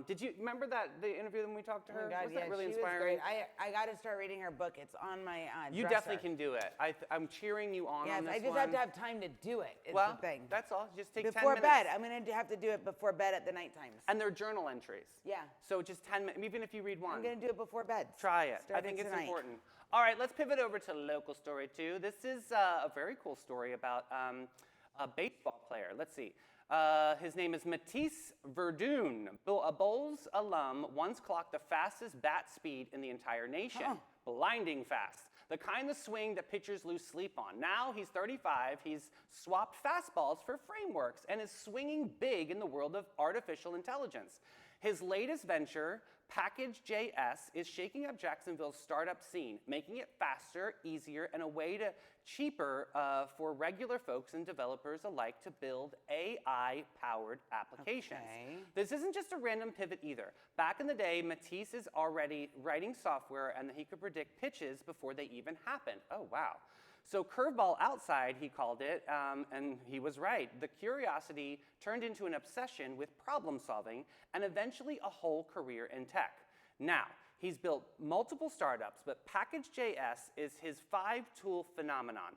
Did you remember the interview when we talked to her? Oh my God, Wasn't that really she inspiring? was great. I got to start reading her book. It's on my You dresser. definitely can do it. I'm cheering you on Yes, this I just one. have to have time to do it. Is well, the thing. that's all. Just take 10 Before minutes. bed. I'm going to have to do it before bed at the night times. And they're journal entries. Yeah. So just 10 minutes, even if you read one. I'm going to do it before bed. Try it. I starting think it's tonight. important. All right, let's pivot over to local story 2. This is a very cool story about a baseball player. Let's see. His name is Matisse Verdun. A Bulls alum once clocked the fastest bat speed in the entire nation. Blinding fast. The kind of swing that pitchers lose sleep on. Now he's 35. He's swapped fastballs for frameworks and is swinging big in the world of artificial intelligence. His latest venture, Package.js, is shaking up Jacksonville's startup scene, making it faster, easier, and a way to cheaper for regular folks and developers alike to build AI-powered applications. Okay. This isn't just a random pivot either. Back in the day, Matisse is already writing software, and he could predict pitches before they even happened. Oh, wow. So curveball outside, he called it, and he was right. The curiosity turned into an obsession with problem solving and eventually a whole career in tech. Now, he's built multiple startups, but Package.js is his 5-tool phenomenon.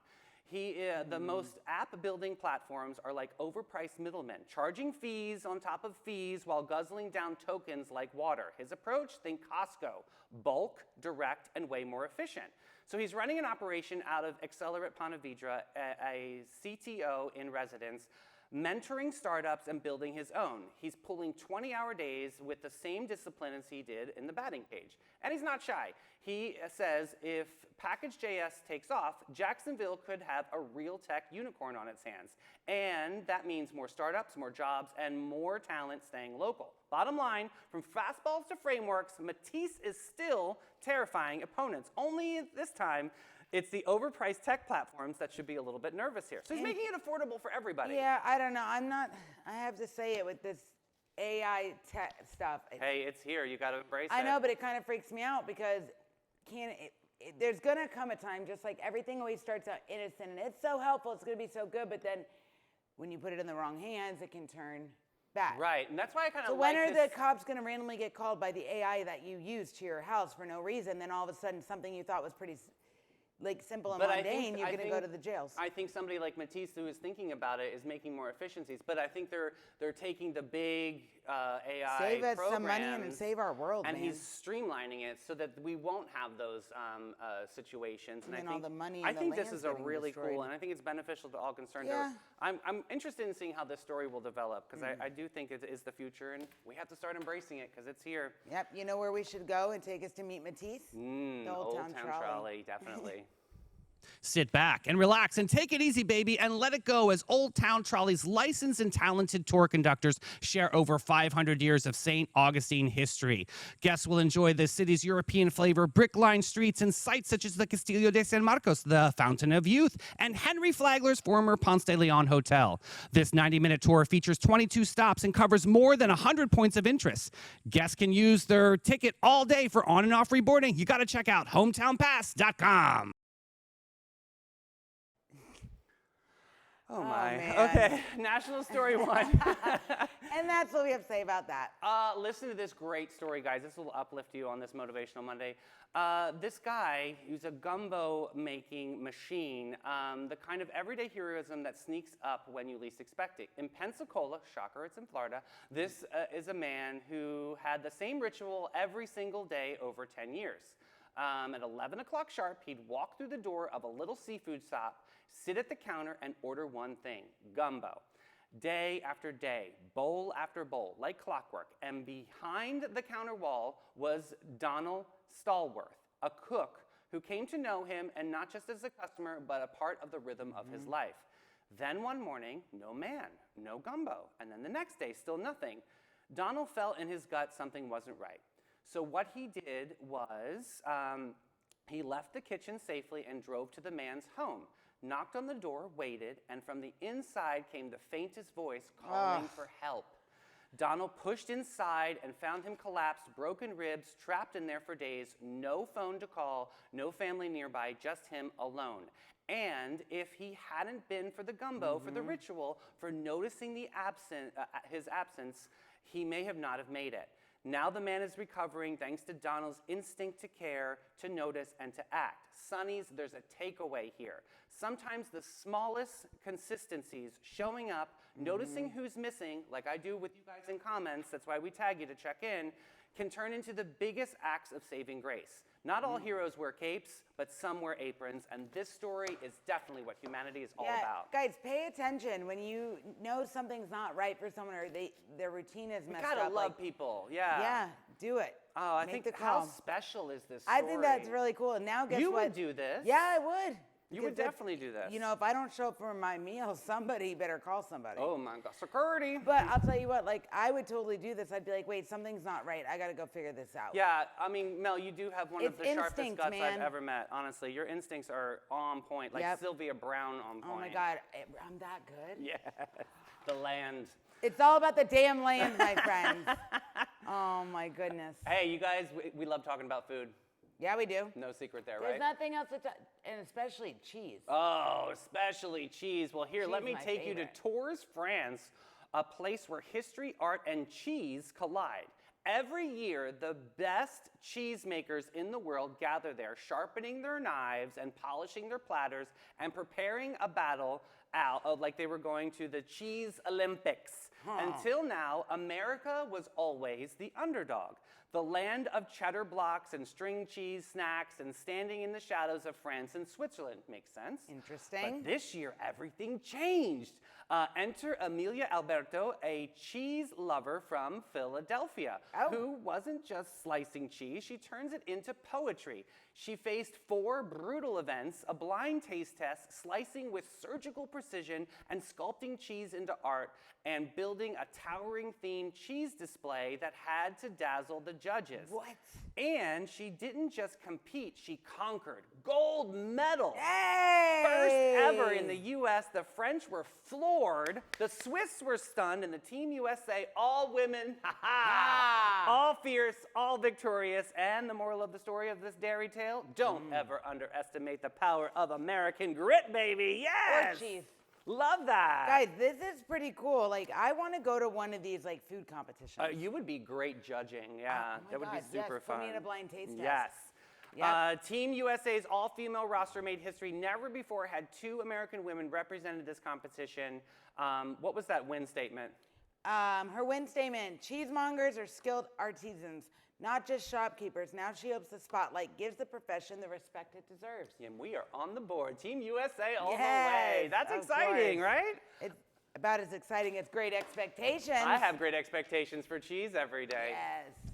The most app-building platforms are like overpriced middlemen, charging fees on top of fees while guzzling down tokens like water. His approach, think Costco, bulk, direct, and way more efficient. So he's running an operation out of Accelerate Ponte Vedra, a CTO in residence, mentoring startups and building his own. He's pulling 20-hour days with the same discipline as he did in the batting cage. And he's not shy. He says if Package.js takes off, Jacksonville could have a real tech unicorn on its hands. And that means more startups, more jobs, and more talent staying local. Bottom line, from fastballs to frameworks, Matisse is still terrifying opponents. Only this time, it's the overpriced tech platforms that should be a little bit nervous here. So he's making it affordable for everybody. Yeah, I don't know. I have to say it with this AI tech stuff. Hey, it's here. You got to embrace it. I know, but it kind of freaks me out because there's going to come a time, just like everything always starts out innocent, and it's so helpful, it's going to be so good, but then when you put it in the wrong hands, it can turn bad. Right, and that's why I kind of So when are the cops going to randomly get called by the AI that you used to your house for no reason, then all of a sudden something you thought was pretty simple and mundane, you're going to go to the jails. I think somebody like Matisse, who is thinking about it, is making more efficiencies. But I think they're taking the big AI save us programs some money and save our world, and man. he's streamlining it so that we won't have those situations. And I then think all the money I and the think this land's is a getting really destroyed. cool, and I think it's beneficial to all concerned. Yeah. I'm interested in seeing how this story will develop because I do think it is the future, and we have to start embracing it because it's here. Yep, you know where we should go and take us to meet Matisse? The Old Town Trolley, definitely. Sit back and relax and take it easy, baby, and let it go as Old Town Trolley's licensed and talented tour conductors share over 500 years of St. Augustine history. Guests will enjoy the city's European flavor, brick-lined streets, and sites such as the Castillo de San Marcos, the Fountain of Youth, and Henry Flagler's former Ponce de Leon Hotel. This 90-minute tour features 22 stops and covers more than 100 points of interest. Guests can use their ticket all day for on and off reboarding. You got to check out hometownpass.com. Oh my. man. Okay, National Story 1. And that's what we have to say about that. Listen to this great story, guys. This will uplift you on this Motivational Monday. This guy, who's a gumbo making machine, the kind of everyday heroism that sneaks up when you least expect it. In Pensacola, shocker, it's in Florida, this is a man who had the same ritual every single day over 10 years. At 11 o'clock sharp, he'd walk through the door of a little seafood shop, sit at the counter, and order one thing, gumbo. Day after day, bowl after bowl, like clockwork. And behind the counter wall was Donald Stallworth, a cook who came to know him, and not just as a customer, but a part of the rhythm of his life. Then one morning, no man, no gumbo. And then the next day, still nothing. Donald felt in his gut something wasn't right. So what he did was he left the kitchen safely and drove to the man's home, knocked on the door, waited, and from the inside came the faintest voice calling for help. Donald pushed inside and found him collapsed, broken ribs, trapped in there for days, no phone to call, no family nearby, just him alone. And if he hadn't been for the gumbo, for the ritual, for noticing his absence, he may have not have made it. Now the man is recovering thanks to Donald's instinct to care, to notice, and to act. Sonnies, there's a takeaway here. Sometimes the smallest consistencies, showing up, noticing who's missing, like I do with you guys in comments, that's why we tag you to check in, can turn into the biggest acts of saving grace. Not all heroes wear capes, but some wear aprons, and this story is definitely what humanity is all about. Guys, pay attention when you know something's not right for someone or their routine is messed up. You gotta love people, yeah. Yeah, do it. Oh, I Make think the call. how special is this story? I think that's really cool. And now guess You what? would do this. Yeah, I would. You would Because if- definitely do this. You know, if I don't show up for my meal, somebody better call somebody. Oh my God, security. But I'll tell you what, like, I would totally do this. I'd be like, wait, something's not right. I got to go figure this out. Yeah, I mean, Mel, you do have one of It's the sharpest instinct, guts man. I've ever met. Honestly, your instincts are on point, like Yep. Sylvia Brown on point. Oh my God, I'm that good. Yeah, the land. It's all about the damn land, my friends. Oh my goodness. Hey, you guys, we love talking about food. Yeah, we do. No secret there, There's right? nothing else to touch, and especially cheese. Oh, especially cheese. Well, here, let Cheese me my take you to favorite. Tours, France, a place where history, art, and cheese collide. Every year, the best cheesemakers in the world gather there, sharpening their knives and polishing their platters and preparing a battle out like they were going to the Cheese Olympics. Until now, America was always the underdog, the land of cheddar blocks and string cheese snacks and standing in the shadows of France and Switzerland. Makes sense? Interesting. But this year, everything changed. Enter Amelia Alberto, a cheese lover from Philadelphia, who wasn't just slicing cheese, she turns it into poetry. She faced 4 brutal events, a blind taste test, slicing with surgical precision and sculpting cheese into art, and building a towering themed cheese display that had to dazzle the judges. What? And she didn't just compete, she conquered. Gold medal! Hey! First ever in the U.S., the French were floored, the Swiss were stunned, and the Team USA, all women, all fierce, all victorious. And the moral of the story of this dairy tale, don't ever underestimate the power of American grit, baby. Yes! Or cheese. Love that. Guys, this is pretty cool. Like, I want to go to one of these like food competitions. You would be great judging, yeah. Oh my that would God, be super yes, fun. put me in a blind taste test. Yes. Yep. Team USA's all-female roster made history. Never before had 2 American women represented this competition. What was that win statement? Her win statement: cheesemongers are skilled artisans, not just shopkeepers. Now she hopes the spotlight gives the profession the respect it deserves. And we are on the board. Team USA all the Yes, way. That's of exciting, course. right? It's about as exciting as Great Expectations. I have great expectations for cheese every day. Yes.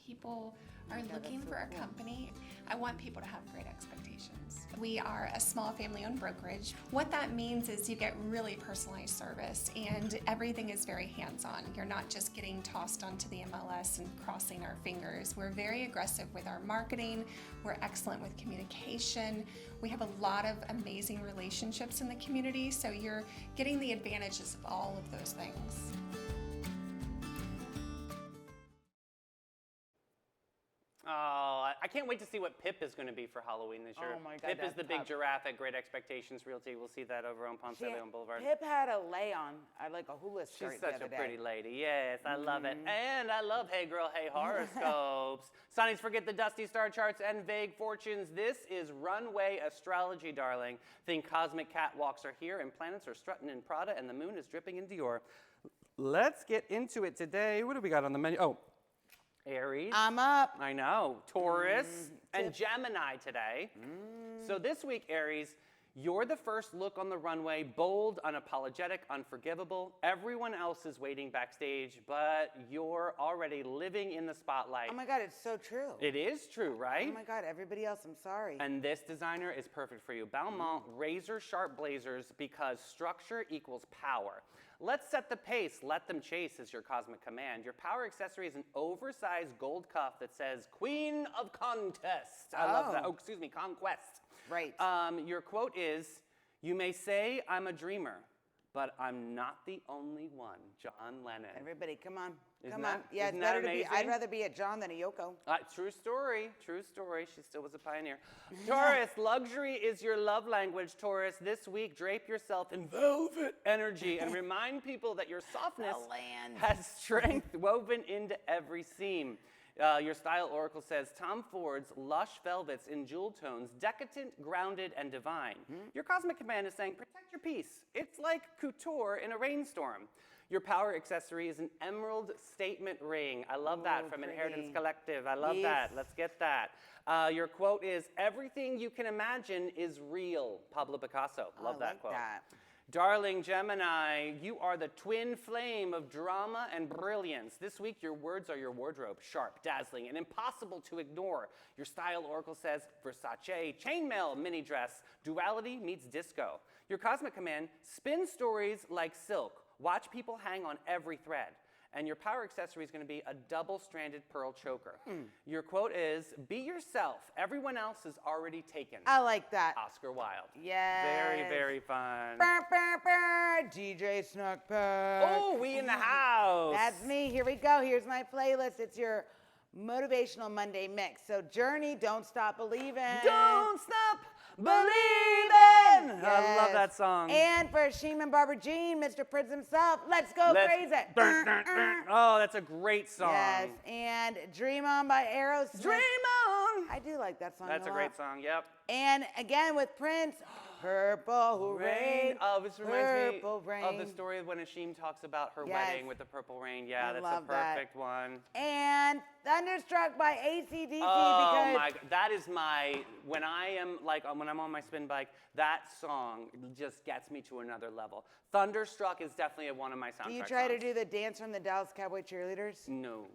People are looking for a company, I want people to have great expectations. We are a small family-owned brokerage. What that means is you get really personalized service and everything is very hands-on. You're not just getting tossed onto the MLS and crossing our fingers. We're very aggressive with our marketing. We're excellent with communication. We have a lot of amazing relationships in the community, so you're getting the advantages of all of those things. Oh, I can't wait to see what Pip is going to be for Halloween this year. Oh my God, Pip is that's the big tough. giraffe at Great Expectations Realty. We'll see that over on Ponce de Leon Boulevard. Pip had a lay on, like a hula skirt She's the such other a day. pretty lady. Yes, I love it. And I love Hey Girl, Hey Horoscopes. Sonny's Forget the Dusty Star Charts and Vague Fortunes. This is runway astrology, darling. Think cosmic catwalks are here and planets are strutting in Prada and the moon is dripping in Dior. Let's get into it today. What do we got on the menu? Oh, Aries. I'm up. I know. Taurus and Gemini today. So this week, Aries, you're the first look on the runway, bold, unapologetic, unforgivable. Everyone else is waiting backstage, but you're already living in the spotlight. Oh my God, it's so true. It is true, right? Oh my God, everybody else, I'm sorry. And this designer is perfect for you. Balmain razor sharp blazers because structure equals power. Let's set the pace. Let them chase is your cosmic command. Your power accessory is an oversized gold cuff that says Queen of Contest. I love that. Oh, excuse me, Conquest. Right. Your quote is, "You may say I'm a dreamer, but I'm not the only one." John Lennon. Everybody, come on. Isn't Come that- on. Yeah, it's isn't that better to be. I'd amazing? rather be a John than a Yoko. True story, true story. She still was a pioneer. Taurus, luxury is your love language, Taurus. This week, drape yourself in velvet energy and remind people that your softness The land. has strength woven into every seam. Your style oracle says Tom Ford's lush velvets in jewel tones, decadent, grounded, and divine. Your cosmic command is saying protect your peace. It's like couture in a rainstorm. Your power accessory is an emerald statement ring. I love that Ooh, from pretty. Inheritance Collective. I love Yes. that. Let's get that. Your quote is everything you can imagine is real. Pablo Picasso. Love I that like quote. that. Darling Gemini, you are the twin flame of drama and brilliance. This week, your words are your wardrobe, sharp, dazzling, and impossible to ignore. Your style oracle says Versace, chainmail, mini dress, duality meets disco. Your cosmic command, spin stories like silk. Watch people hang on every thread. And your power accessory is going to be a double-stranded pearl choker. Your quote is, be yourself. Everyone else is already taken. I like that. Oscar Wilde. Yes. Very, very fun. Burr, burr, burr. DJ Snuck Pack. Oh, we in the house. That's me. Here we go. Here's my playlist. It's your Motivational Monday mix. So Journey, Don't Stop Believing. Don't stop believing. I love Yes. that song. And for Sheem and Barbara Jean, Mr. Prince himself, Let's Go Crazy. Dun, dun, dun. Oh, that's a great song. Yes, and Dream On by Aerosmith. Dream on. I do like that song That's a lot. great song. Yep. And again with Prince, Purple Rain. Oh, this reminds me Purple Rain. of the story when Ashim talks about her Yes. wedding with the purple rain. Yeah, I that's love a that. perfect one. And Thunderstruck by AC/DC Oh because my! That is my when I am like when I'm on my spin bike. That song just gets me to another level. Thunderstruck is definitely one of my soundtrack do you try to songs. do the dance from the Dallas Cowboy Cheerleaders? No.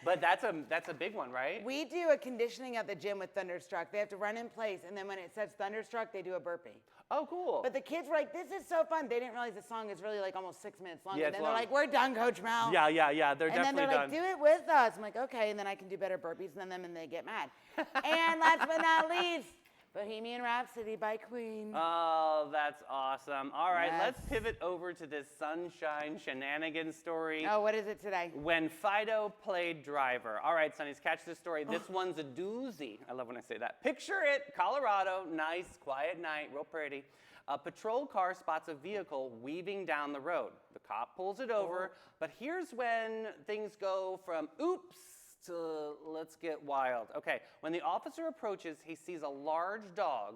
But that's a big one, right? We do a conditioning at the gym with Thunderstruck. They have to run in place, and then when it says Thunderstruck, they do a burpee. Oh, cool. But the kids were like, "This is so fun." They didn't realize the song is really like almost 6 minutes long. Yeah, and it's then they're long. like, "We're done, Coach Mel." yeah. They're And then definitely they're done. like, "Do it with us." I'm like, "Okay," and then I can do better burpees than them, and they get mad. And last but not least, Bohemian Rhapsody by Queen. Oh, that's awesome. All right, let's Yes. pivot over to this Sunshine Shenanigans story. Oh, what is it today? When Fido played driver. All right, Sonnies, catch this story. This one's a doozy. I love when I say that. Picture it, Colorado, nice, quiet night, real pretty. A patrol car spots a vehicle weaving down the road. The cop pulls it over, but here's when things go from oops to let's get wild. Okay, when the officer approaches, he sees a large dog.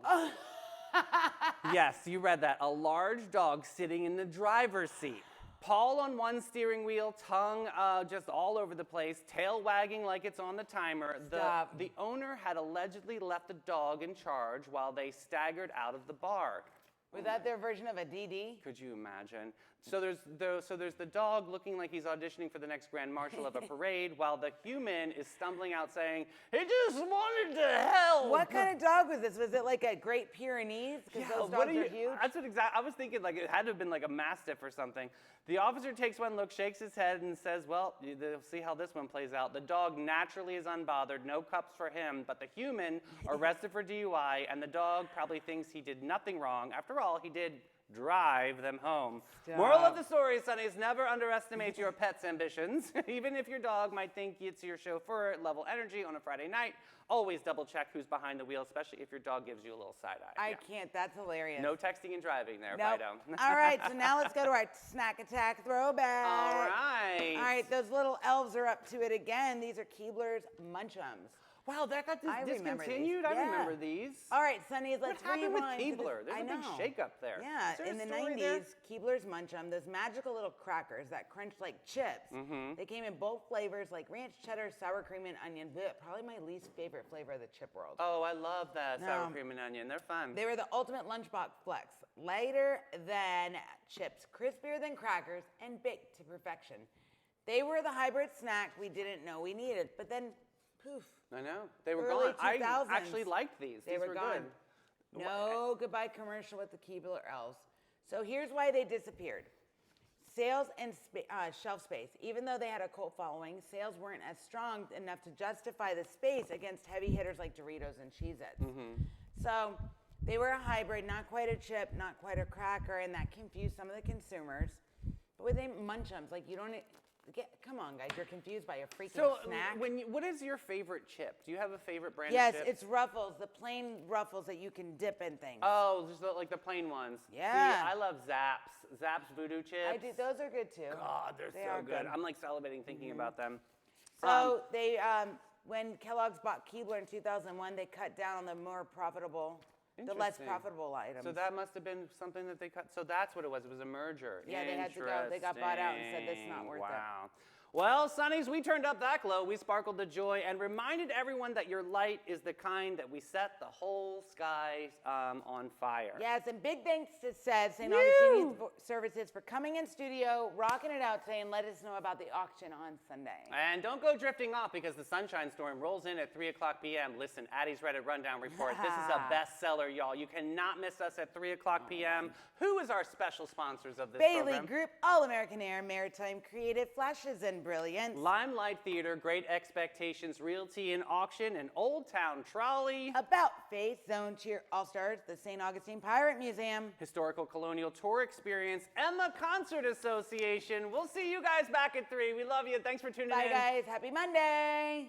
Yes, you read that. A large dog sitting in the driver's seat. Paul on one steering wheel, tongue just all over the place, tail wagging like it's on the timer. Stop. The owner had allegedly left the dog in charge while they staggered out of the bar. Was that their version of a DD? Could you imagine? So there's the dog looking like he's auditioning for the next grand marshal of a parade, while the human is stumbling out saying, "He just wanted to help." What kind of dog was this? Was it like a Great Pyrenees? Because those what dogs do are you- huge. That's what I was thinking. Like it had to have been like a mastiff or something. The officer takes one look, shakes his head, and says, "Well, you'll see how this one plays out." The dog naturally is unbothered, no cups for him. But the human arrested for DUI, and the dog probably thinks he did nothing wrong. After all, he did drive them home. Moral of the story, Sonnies, never underestimate your pet's ambitions. Even if your dog might think it's your chauffeur at Level Energy on a Friday night, always double check who's behind the wheel, especially if your dog gives you a little side eye. I Yeah. can't. That's hilarious. No texting and driving there, Nope. Fido. All right, so now let's go to our snack attack throwback. All right. All right, those little elves are up to it again. These are Keebler's Munchums. Wow, that got I remember these. discontinued? I Yeah. remember these. All right, Sonnies, let's What happened with rewind. to the- Keebler? There's I a big know. shakeup there. Yeah, Is there in a the story 90s, Keebler's Munchum, those magical little crackers that crunch like chips. Mm-hmm. They came in both flavors, like ranch, cheddar, sour cream, and onion. Blech, probably my least favorite flavor of the chip world. Oh, I love that sour No. cream and onion. They're fun. They were the ultimate lunchbox flex. Lighter than chips, crispier than crackers, and baked to perfection. They were the hybrid snack we didn't know we needed, but then poof. I know. They were Early gone. I 2000s. actually liked these. They These were gone. good. No goodbye commercial with the Keebler elves. So here's why they disappeared. Sales and shelf space. Even though they had a cult following, sales weren't as strong enough to justify the space against heavy hitters like Doritos and Cheez-Its. So they were a hybrid, not quite a chip, not quite a cracker, and that confused some of the consumers. But with Munchums, like you don't come on, guys, you're confused by a freaking So, snack. what is your favorite chip? Do you have a favorite brand Yes, of chip? it's Ruffles, the plain Ruffles that you can dip in things. Oh, just like the plain ones. Yeah. See, I love Zapp's. Zapp's Voodoo chips. I do. Those are good too. God, they're They so are good. good. I'm like salivating thinking about them. So they, when Kellogg's bought Keebler in 2001, they cut down on the more profitable, the less Interesting. profitable items. So that must have been something that they cut. So that's what it was. It was a merger. Yeah, they had to go. They got bought out and said, "This is not worth it." Wow. Well, Sonnies, we turned up that glow. We sparkled the joy and reminded everyone that your light is the kind that we set the whole sky on fire. Yes, and big thanks to St. Augustine Youth Services for coming in studio, rocking it out today, and let us know about the auction on Sunday. And don't go drifting off because the Sunshine Storm rolls in at 3 o'clock p.m. Listen, Addie's Reddit Rundown Report. This is a bestseller, y'all. You cannot miss us at 3 o'clock p.m. Who is our special sponsors of this Bailey program? Group, All American Air, Maritime Creative, Flashes and and Brilliance. Limelight Theater, Great Expectations Realty and Auction, and Old Town Trolley. About Face, Zone Cheer All-Stars, the St. Augustine Pirate Museum. Historical Colonial Tour Experience, and the Concert Association. We'll see you guys back at 3. We love you. Thanks for tuning Bye, in. guys. Happy Monday.